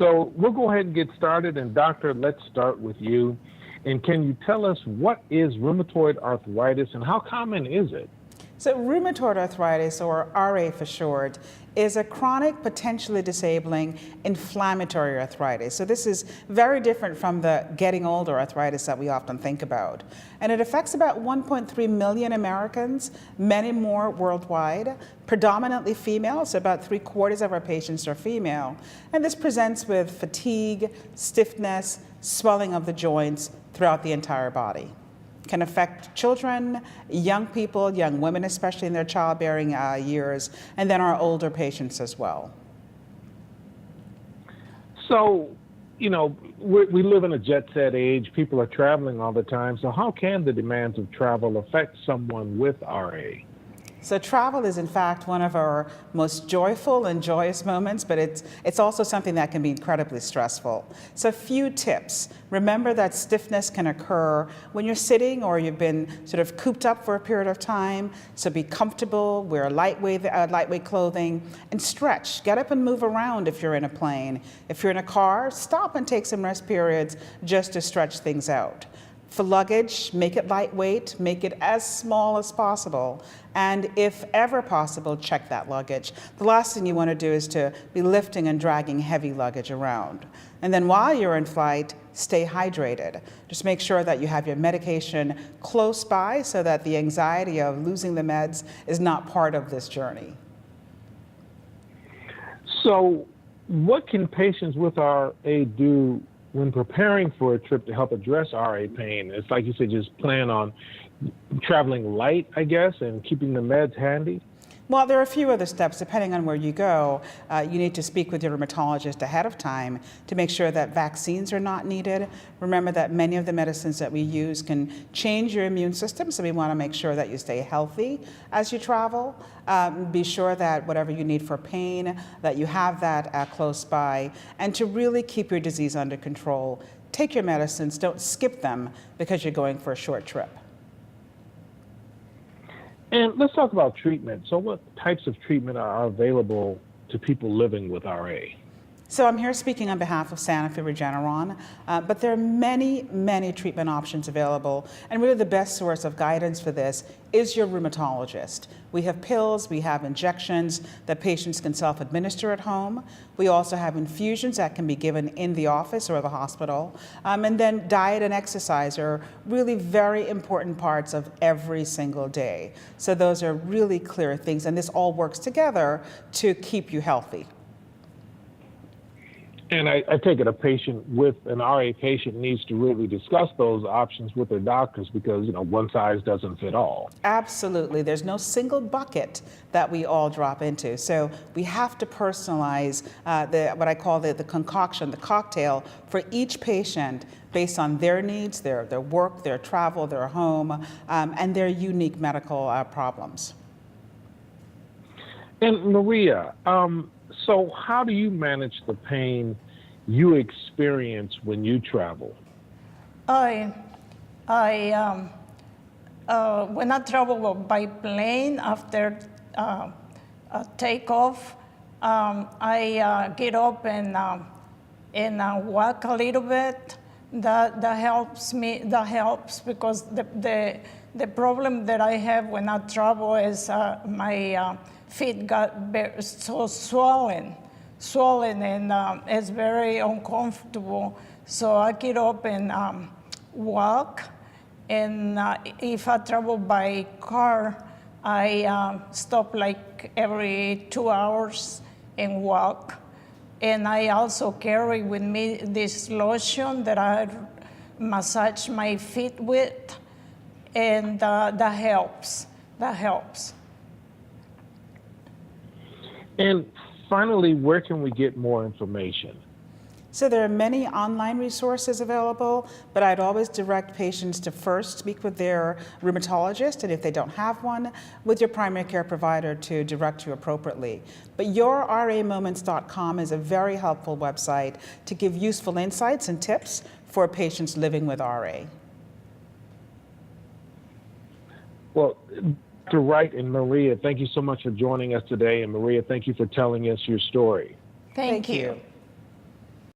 So we'll go ahead and get started. And doctor, let's start with you. And can you tell us what is rheumatoid arthritis and how common is it? So rheumatoid arthritis, or RA for short, is a chronic, potentially disabling inflammatory arthritis. So this is very different from the getting older arthritis that we often think about. And it affects about 1.3 million Americans, many more worldwide, predominantly female, so about 3/4 of our patients are female. And this presents with fatigue, stiffness, swelling of the joints throughout the entire body. Can affect children, young people, young women, especially in their childbearing years, and then our older patients as well. So, we live in a jet set age. People are traveling all the time. So how can the demands of travel affect someone with RA? So travel is in fact one of our most joyful and joyous moments, but it's also something that can be incredibly stressful. So a few tips. Remember that stiffness can occur when you're sitting or you've been sort of cooped up for a period of time. So be comfortable, wear lightweight clothing, and stretch. Get up and move around if you're in a plane. If you're in a car, stop and take some rest periods just to stretch things out. For luggage, make it lightweight, make it as small as possible, and if ever possible, check that luggage. The last thing you want to do is to be lifting and dragging heavy luggage around. And then while you're in flight, stay hydrated. Just make sure that you have your medication close by so that the anxiety of losing the meds is not part of this journey. So what can patients with RA do when preparing for a trip to help address RA pain? It's like you said, just plan on traveling light, I guess, and keeping the meds handy. Well, there are a few other steps. Depending on where you go, you need to speak with your rheumatologist ahead of time to make sure that vaccines are not needed. Remember that many of the medicines that we use can change your immune system, so we want to make sure that you stay healthy as you travel. Be sure that whatever you need for pain, that you have that close by, and to really keep your disease under control. Take your medicines, don't skip them because you're going for a short trip. And let's talk about treatment. So what types of treatment are available to people living with RA? So I'm here speaking on behalf of Sanofi Regeneron, but there are many, many treatment options available, and really the best source of guidance for this is your rheumatologist. We have pills, we have injections that patients can self-administer at home. We also have infusions that can be given in the office or the hospital. And then diet and exercise are really very important parts of every single day. So those are really clear things, and this all works together to keep you healthy. And I take it a patient with an RA patient needs to really discuss those options with their doctors because, one size doesn't fit all. Absolutely. There's no single bucket that we all drop into. So we have to personalize what I call the concoction, the cocktail for each patient based on their needs, their work, their travel, their home, and their unique medical problems. And Maria, so how do you manage the pain you experience when you travel? When I travel by plane after takeoff, I get up and walk a little bit. That helps me. That helps because the problem that I have when I travel is my feet got so swollen, and it's very uncomfortable. So I get up and walk, and if I travel by car, I stop like every 2 hours and walk. And I also carry with me this lotion that I massage my feet with, and that helps. That helps. And finally, where can we get more information? So there are many online resources available, but I'd always direct patients to first speak with their rheumatologist, and if they don't have one, with your primary care provider to direct you appropriately. But yourramoments.com is a very helpful website to give useful insights and tips for patients living with RA. Well, Dr. Wright and Maria, thank you so much for joining us today. And Maria, thank you for telling us your story. Thank you.